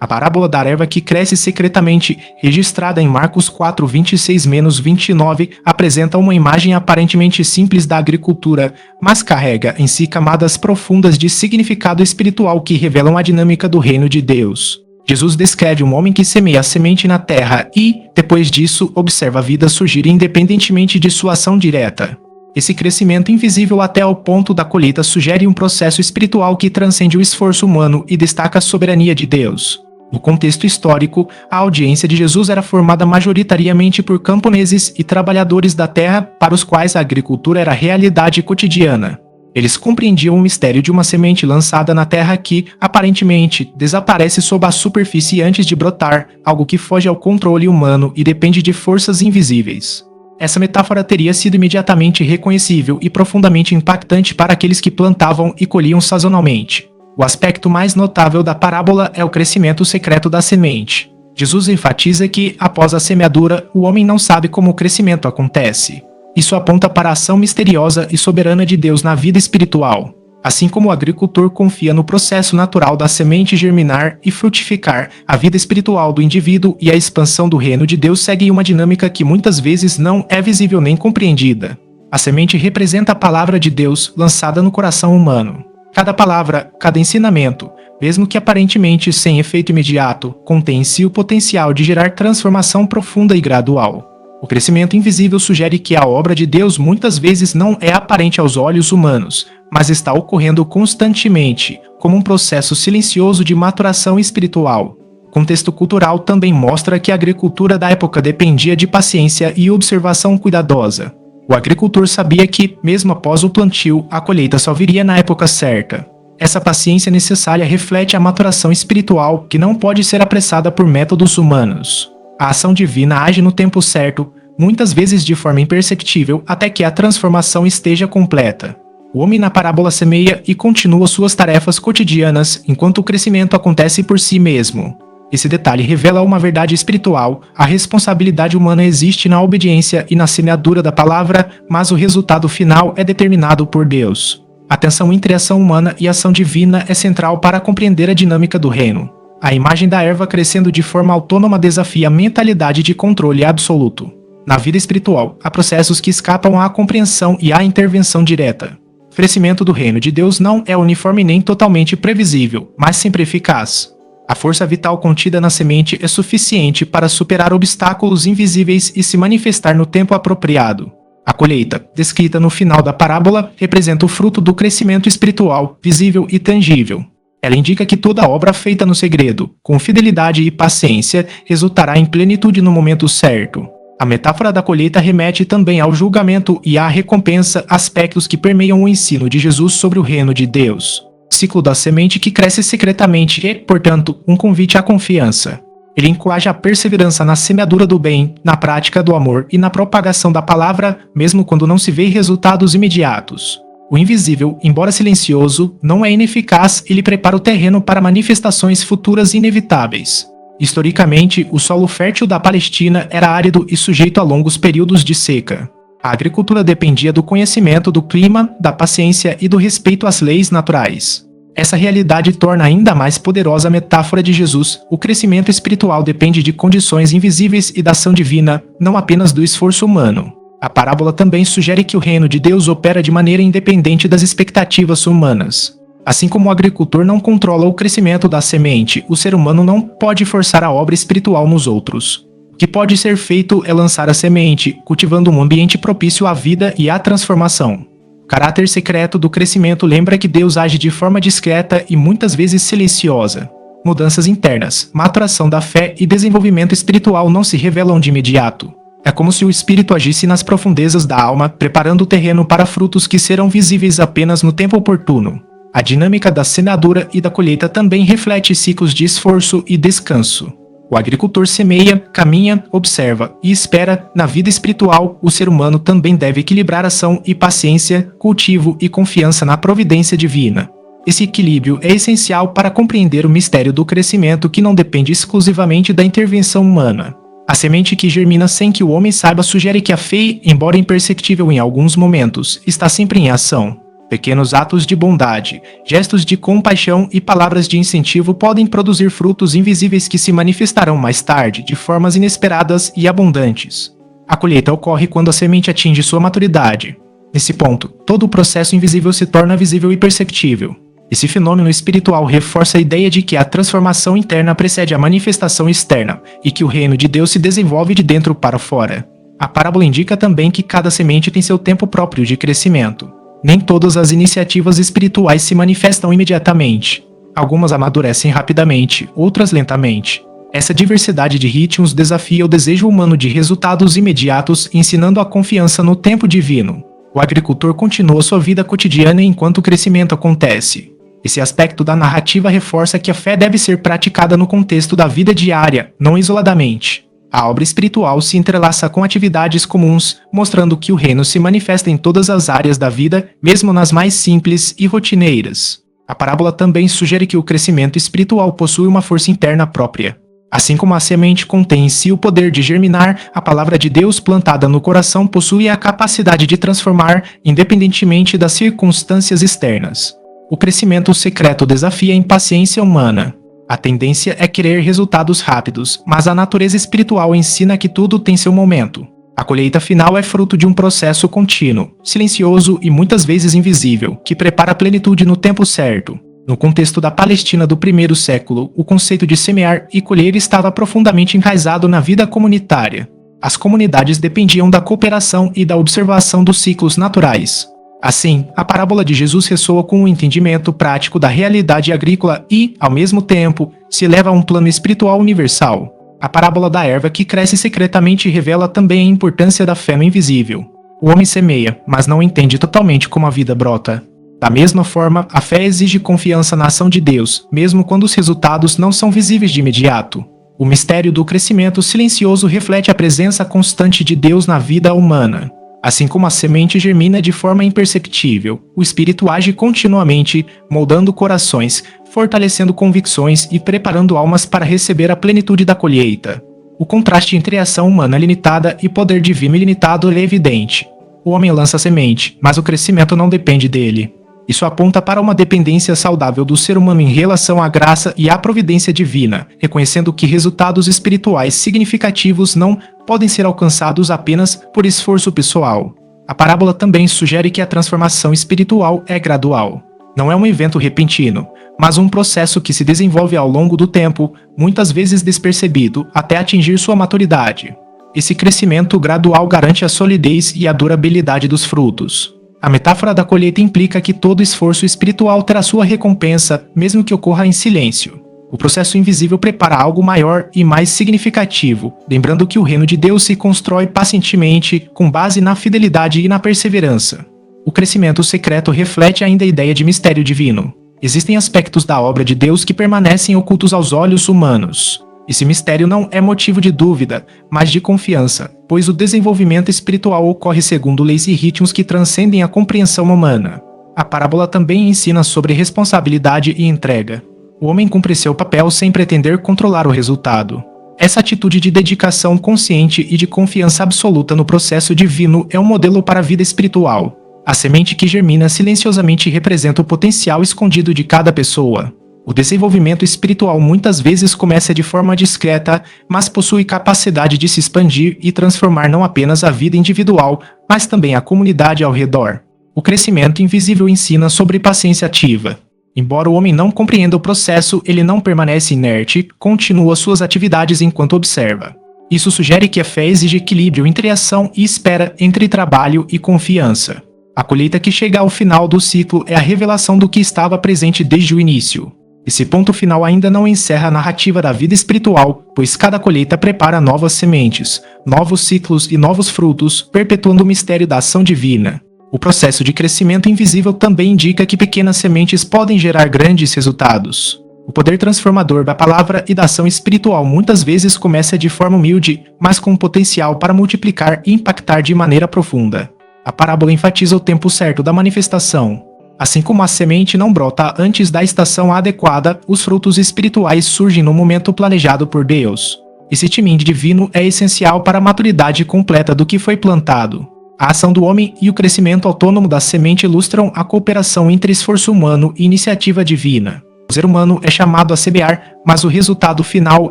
A parábola da erva que cresce secretamente, registrada em Marcos 4:26-29, apresenta uma imagem aparentemente simples da agricultura, mas carrega em si camadas profundas de significado espiritual que revelam a dinâmica do reino de Deus. Jesus descreve um homem que semeia a semente na terra e, depois disso, observa a vida surgir independentemente de sua ação direta. Esse crescimento invisível até o ponto da colheita sugere um processo espiritual que transcende o esforço humano e destaca a soberania de Deus. No contexto histórico, a audiência de Jesus era formada majoritariamente por camponeses e trabalhadores da terra para os quais a agricultura era realidade cotidiana. Eles compreendiam o mistério de uma semente lançada na terra que, aparentemente, desaparece sob a superfície antes de brotar, algo que foge ao controle humano e depende de forças invisíveis. Essa metáfora teria sido imediatamente reconhecível e profundamente impactante para aqueles que plantavam e colhiam sazonalmente. O aspecto mais notável da parábola é o crescimento secreto da semente. Jesus enfatiza que, após a semeadura, o homem não sabe como o crescimento acontece. Isso aponta para a ação misteriosa e soberana de Deus na vida espiritual. Assim como o agricultor confia no processo natural da semente germinar e frutificar, a vida espiritual do indivíduo e a expansão do reino de Deus seguem uma dinâmica que muitas vezes não é visível nem compreendida. A semente representa a palavra de Deus lançada no coração humano. Cada palavra, cada ensinamento, mesmo que aparentemente sem efeito imediato, contém em si o potencial de gerar transformação profunda e gradual. O crescimento invisível sugere que a obra de Deus muitas vezes não é aparente aos olhos humanos, mas está ocorrendo constantemente, como um processo silencioso de maturação espiritual. O contexto cultural também mostra que a agricultura da época dependia de paciência e observação cuidadosa. O agricultor sabia que, mesmo após o plantio, a colheita só viria na época certa. Essa paciência necessária reflete a maturação espiritual que não pode ser apressada por métodos humanos. A ação divina age no tempo certo, muitas vezes de forma imperceptível, até que a transformação esteja completa. O homem na parábola semeia e continua suas tarefas cotidianas, enquanto o crescimento acontece por si mesmo. Esse detalhe revela uma verdade espiritual: a responsabilidade humana existe na obediência e na semeadura da palavra, mas o resultado final é determinado por Deus. A tensão entre a ação humana e a ação divina é central para compreender a dinâmica do reino. A imagem da erva crescendo de forma autônoma desafia a mentalidade de controle absoluto. Na vida espiritual, há processos que escapam à compreensão e à intervenção direta. O crescimento do reino de Deus não é uniforme nem totalmente previsível, mas sempre eficaz. A força vital contida na semente é suficiente para superar obstáculos invisíveis e se manifestar no tempo apropriado. A colheita, descrita no final da parábola, representa o fruto do crescimento espiritual, visível e tangível. Ela indica que toda obra feita no segredo, com fidelidade e paciência, resultará em plenitude no momento certo. A metáfora da colheita remete também ao julgamento e à recompensa, aspectos que permeiam o ensino de Jesus sobre o reino de Deus. O ciclo da semente que cresce secretamente é, portanto, um convite à confiança. Ele encoraja a perseverança na semeadura do bem, na prática do amor e na propagação da palavra, mesmo quando não se vê resultados imediatos. O invisível, embora silencioso, não é ineficaz, ele prepara o terreno para manifestações futuras inevitáveis. Historicamente, o solo fértil da Palestina era árido e sujeito a longos períodos de seca. A agricultura dependia do conhecimento do clima, da paciência e do respeito às leis naturais. Essa realidade torna ainda mais poderosa a metáfora de Jesus. O crescimento espiritual depende de condições invisíveis e da ação divina, não apenas do esforço humano. A parábola também sugere que o reino de Deus opera de maneira independente das expectativas humanas. Assim como o agricultor não controla o crescimento da semente, o ser humano não pode forçar a obra espiritual nos outros. O que pode ser feito é lançar a semente, cultivando um ambiente propício à vida e à transformação. O caráter secreto do crescimento lembra que Deus age de forma discreta e muitas vezes silenciosa. Mudanças internas, maturação da fé e desenvolvimento espiritual não se revelam de imediato. É como se o Espírito agisse nas profundezas da alma, preparando o terreno para frutos que serão visíveis apenas no tempo oportuno. A dinâmica da semeadura e da colheita também reflete ciclos de esforço e descanso. O agricultor semeia, caminha, observa e espera. Na vida espiritual, o ser humano também deve equilibrar ação e paciência, cultivo e confiança na providência divina. Esse equilíbrio é essencial para compreender o mistério do crescimento que não depende exclusivamente da intervenção humana. A semente que germina sem que o homem saiba sugere que a fé, embora imperceptível em alguns momentos, está sempre em ação. Pequenos atos de bondade, gestos de compaixão e palavras de incentivo podem produzir frutos invisíveis que se manifestarão mais tarde de formas inesperadas e abundantes. A colheita ocorre quando a semente atinge sua maturidade. Nesse ponto, todo o processo invisível se torna visível e perceptível. Esse fenômeno espiritual reforça a ideia de que a transformação interna precede a manifestação externa e que o reino de Deus se desenvolve de dentro para fora. A parábola indica também que cada semente tem seu tempo próprio de crescimento. Nem todas as iniciativas espirituais se manifestam imediatamente. Algumas amadurecem rapidamente, outras lentamente. Essa diversidade de ritmos desafia o desejo humano de resultados imediatos, ensinando a confiança no tempo divino. O agricultor continua sua vida cotidiana enquanto o crescimento acontece. Esse aspecto da narrativa reforça que a fé deve ser praticada no contexto da vida diária, não isoladamente. A obra espiritual se entrelaça com atividades comuns, mostrando que o reino se manifesta em todas as áreas da vida, mesmo nas mais simples e rotineiras. A parábola também sugere que o crescimento espiritual possui uma força interna própria. Assim como a semente contém em si o poder de germinar, a palavra de Deus plantada no coração possui a capacidade de transformar, independentemente das circunstâncias externas. O crescimento secreto desafia a impaciência humana. A tendência é querer resultados rápidos, mas a natureza espiritual ensina que tudo tem seu momento. A colheita final é fruto de um processo contínuo, silencioso e muitas vezes invisível, que prepara a plenitude no tempo certo. No contexto da Palestina do primeiro século, o conceito de semear e colher estava profundamente enraizado na vida comunitária. As comunidades dependiam da cooperação e da observação dos ciclos naturais. Assim, a parábola de Jesus ressoa com um entendimento prático da realidade agrícola e, ao mesmo tempo, se eleva a um plano espiritual universal. A parábola da erva que cresce secretamente revela também a importância da fé no invisível. O homem semeia, mas não entende totalmente como a vida brota. Da mesma forma, a fé exige confiança na ação de Deus, mesmo quando os resultados não são visíveis de imediato. O mistério do crescimento silencioso reflete a presença constante de Deus na vida humana. Assim como a semente germina de forma imperceptível, o Espírito age continuamente, moldando corações, fortalecendo convicções e preparando almas para receber a plenitude da colheita. O contraste entre ação humana limitada e poder divino ilimitado é evidente. O homem lança a semente, mas o crescimento não depende dele. Isso aponta para uma dependência saudável do ser humano em relação à graça e à providência divina, reconhecendo que resultados espirituais significativos não podem ser alcançados apenas por esforço pessoal. A parábola também sugere que a transformação espiritual é gradual. Não é um evento repentino, mas um processo que se desenvolve ao longo do tempo, muitas vezes despercebido, até atingir sua maturidade. Esse crescimento gradual garante a solidez e a durabilidade dos frutos. A metáfora da colheita implica que todo esforço espiritual terá sua recompensa, mesmo que ocorra em silêncio. O processo invisível prepara algo maior e mais significativo, lembrando que o reino de Deus se constrói pacientemente, com base na fidelidade e na perseverança. O crescimento secreto reflete ainda a ideia de mistério divino. Existem aspectos da obra de Deus que permanecem ocultos aos olhos humanos. Esse mistério não é motivo de dúvida, mas de confiança, pois o desenvolvimento espiritual ocorre segundo leis e ritmos que transcendem a compreensão humana. A parábola também ensina sobre responsabilidade e entrega. O homem cumpre seu papel sem pretender controlar o resultado. Essa atitude de dedicação consciente e de confiança absoluta no processo divino é um modelo para a vida espiritual. A semente que germina silenciosamente representa o potencial escondido de cada pessoa. O desenvolvimento espiritual muitas vezes começa de forma discreta, mas possui capacidade de se expandir e transformar não apenas a vida individual, mas também a comunidade ao redor. O crescimento invisível ensina sobre paciência ativa. Embora o homem não compreenda o processo, ele não permanece inerte, continua suas atividades enquanto observa. Isso sugere que a fé exige equilíbrio entre ação e espera, entre trabalho e confiança. A colheita que chega ao final do ciclo é a revelação do que estava presente desde o início. Esse ponto final ainda não encerra a narrativa da vida espiritual, pois cada colheita prepara novas sementes, novos ciclos e novos frutos, perpetuando o mistério da ação divina. O processo de crescimento invisível também indica que pequenas sementes podem gerar grandes resultados. O poder transformador da palavra e da ação espiritual muitas vezes começa de forma humilde, mas com potencial para multiplicar e impactar de maneira profunda. A parábola enfatiza o tempo certo da manifestação. Assim como a semente não brota antes da estação adequada, os frutos espirituais surgem no momento planejado por Deus. Esse timing divino é essencial para a maturidade completa do que foi plantado. A ação do homem e o crescimento autônomo da semente ilustram a cooperação entre esforço humano e iniciativa divina. O ser humano é chamado a semear, mas o resultado final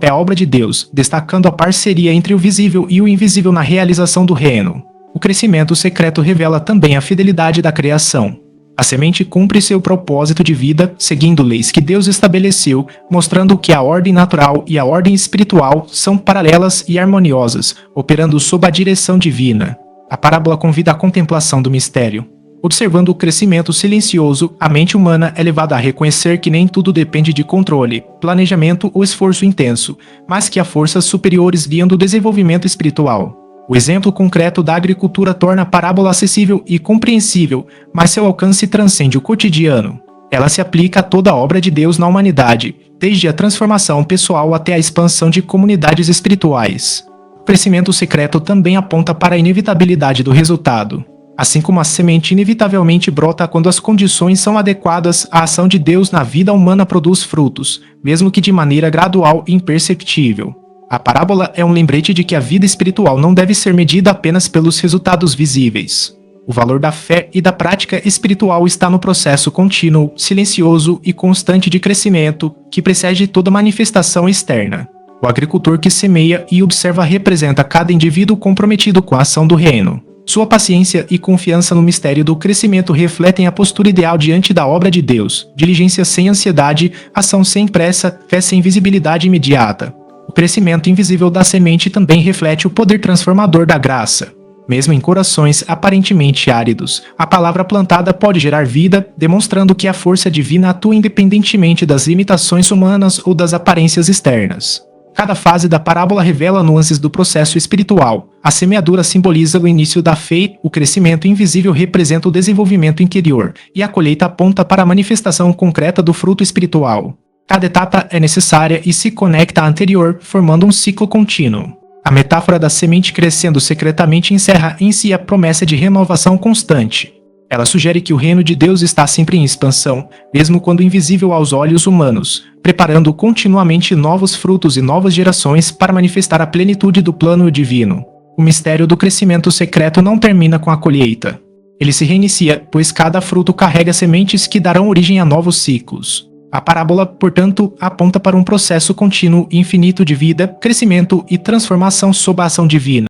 é a obra de Deus, destacando a parceria entre o visível e o invisível na realização do reino. O crescimento secreto revela também a fidelidade da criação. A semente cumpre seu propósito de vida, seguindo leis que Deus estabeleceu, mostrando que a ordem natural e a ordem espiritual são paralelas e harmoniosas, operando sob a direção divina. A parábola convida à contemplação do mistério. Observando o crescimento silencioso, a mente humana é levada a reconhecer que nem tudo depende de controle, planejamento ou esforço intenso, mas que há forças superiores guiando o desenvolvimento espiritual. O exemplo concreto da agricultura torna a parábola acessível e compreensível, mas seu alcance transcende o cotidiano. Ela se aplica a toda a obra de Deus na humanidade, desde a transformação pessoal até a expansão de comunidades espirituais. O crescimento secreto também aponta para a inevitabilidade do resultado. Assim como a semente inevitavelmente brota quando as condições são adequadas, a ação de Deus na vida humana produz frutos, mesmo que de maneira gradual e imperceptível. A parábola é um lembrete de que a vida espiritual não deve ser medida apenas pelos resultados visíveis. O valor da fé e da prática espiritual está no processo contínuo, silencioso e constante de crescimento que precede toda manifestação externa. O agricultor que semeia e observa representa cada indivíduo comprometido com a ação do reino. Sua paciência e confiança no mistério do crescimento refletem a postura ideal diante da obra de Deus: diligência sem ansiedade, ação sem pressa, fé sem visibilidade imediata. O crescimento invisível da semente também reflete o poder transformador da graça. Mesmo em corações aparentemente áridos, a palavra plantada pode gerar vida, demonstrando que a força divina atua independentemente das limitações humanas ou das aparências externas. Cada fase da parábola revela nuances do processo espiritual. A semeadura simboliza o início da fé, o crescimento invisível representa o desenvolvimento interior, e a colheita aponta para a manifestação concreta do fruto espiritual. Cada etapa é necessária e se conecta à anterior, formando um ciclo contínuo. A metáfora da semente crescendo secretamente encerra em si a promessa de renovação constante. Ela sugere que o reino de Deus está sempre em expansão, mesmo quando invisível aos olhos humanos, preparando continuamente novos frutos e novas gerações para manifestar a plenitude do plano divino. O mistério do crescimento secreto não termina com a colheita. Ele se reinicia, pois cada fruto carrega sementes que darão origem a novos ciclos. A parábola, portanto, aponta para um processo contínuo e infinito de vida, crescimento e transformação sob a ação divina.